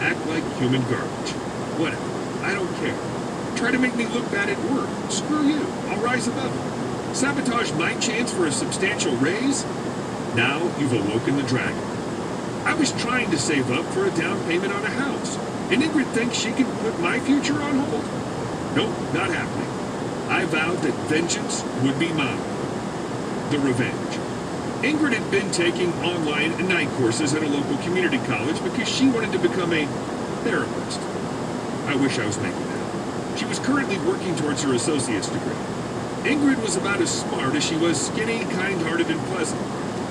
act like human garbage. Whatever. I don't care. Try to make me look bad at work. Screw you. I'll rise above it. Sabotage my chance for a substantial raise? Now you've awoken the dragon. I was trying to save up for a down payment on a house, and Ingrid thinks she can put my future on hold. Nope, not happening. I vowed that vengeance would be mine. The revenge. Ingrid had been taking online night courses at a local community college because she wanted to become a therapist. I wish I was making that. She was currently working towards her associate's degree. Ingrid was about as smart as she was skinny, kind-hearted, and pleasant.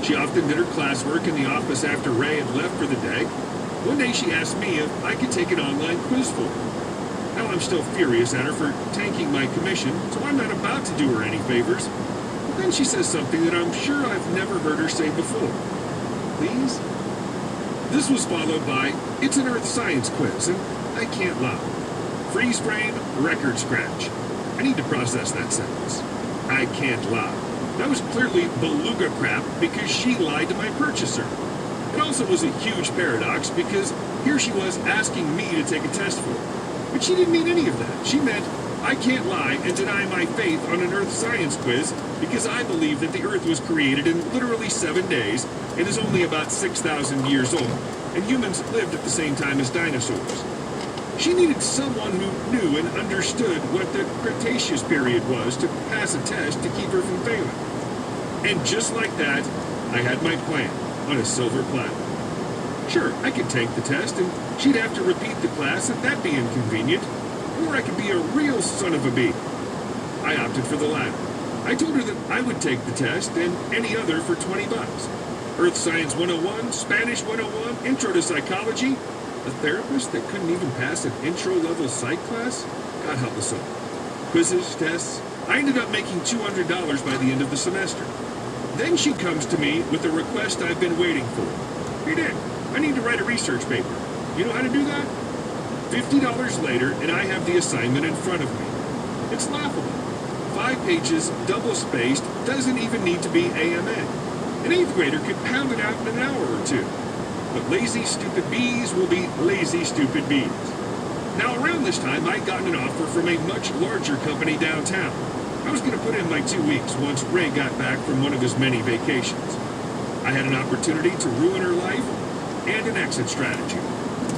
She often did her classwork in the office after Ray had left for the day. One day she asked me if I could take an online quiz for her. Now I'm still furious at her for tanking my commission, so I'm not about to do her any favors. But then she says something that I'm sure I've never heard her say before. Please? This was followed by, it's an earth science quiz, and I can't lie. Freeze frame, record scratch. I need to process that sentence. I can't lie. That was clearly beluga crap because she lied to my purchaser. It also was a huge paradox because here she was asking me to take a test for her. But she didn't mean any of that. She meant, I can't lie and deny my faith on an earth science quiz because I believe that the earth was created in literally 7 days and is only about 6,000 years old, and humans lived at the same time as dinosaurs. She needed someone who knew and understood what the Cretaceous period was to pass a test to keep her from failing. And just like that, I had my plan on a silver platter. Sure, I could take the test and she'd have to repeat the class and that'd be inconvenient. Or I could be a real son of a bee. I opted for the latter. I told her that I would take the test and any other for $20. Earth Science 101, Spanish 101, Intro to Psychology. A therapist that couldn't even pass an intro-level psych class? God help us all. Quizzes, tests. I ended up making $200 by the end of the semester. Then she comes to me with a request I've been waiting for. Hey, Dick, I need to write a research paper. You know how to do that? $50 later, and I have the assignment in front of me. It's laughable. 5 pages, double-spaced, doesn't even need to be AMA. An 8th grader could pound it out in an hour or two. But lazy, stupid bees will be lazy, stupid bees. Now, around this time, I'd gotten an offer from a much larger company downtown. I was going to put in my 2 weeks once Ray got back from one of his many vacations. I had an opportunity to ruin her life and an exit strategy.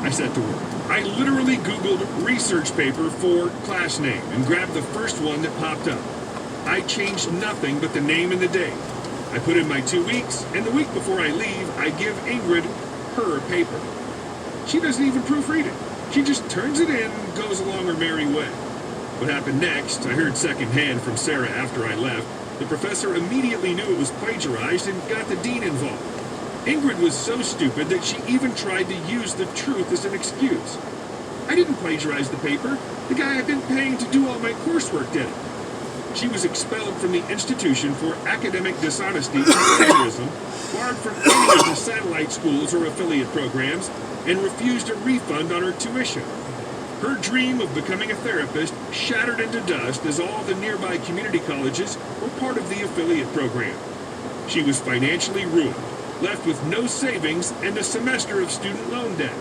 I set to work. I literally Googled research paper for class name and grabbed the first one that popped up. I changed nothing but the name and the date. I put in my 2 weeks, and the week before I leave, I give Ingrid her paper. She doesn't even proofread it. She just turns it in and goes along her merry way. What happened next, I heard secondhand from Sarah after I left. The professor immediately knew it was plagiarized and got the dean involved. Ingrid was so stupid that she even tried to use the truth as an excuse. I didn't plagiarize the paper. The guy I've been paying to do all my coursework did it. She was expelled from the institution for academic dishonesty and plagiarism, barred from any of the satellite schools or affiliate programs, and refused a refund on her tuition. Her dream of becoming a therapist shattered into dust as all the nearby community colleges were part of the affiliate program. She was financially ruined, left with no savings and a semester of student loan debt.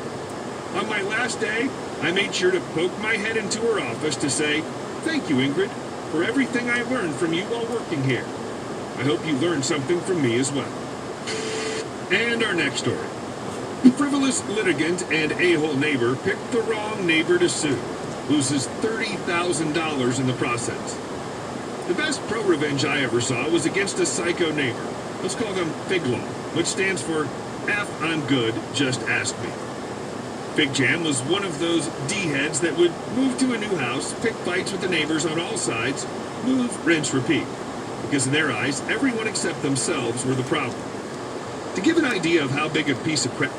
On my last day, I made sure to poke my head into her office to say, "Thank you, Ingrid, for everything I learned from you while working here. I hope you learned something from me as well." And our next story. Frivolous litigant and a-hole neighbor picked the wrong neighbor to sue. Loses $30,000 in the process. The best pro-revenge I ever saw was against a psycho neighbor. Let's call them Fig Law, which stands for F I'm good, just ask me. Fig Jam was one of those D-heads that would move to a new house, pick fights with the neighbors on all sides, move, rinse, repeat. Because in their eyes, everyone except themselves were the problem. To give an idea of how big a piece of crap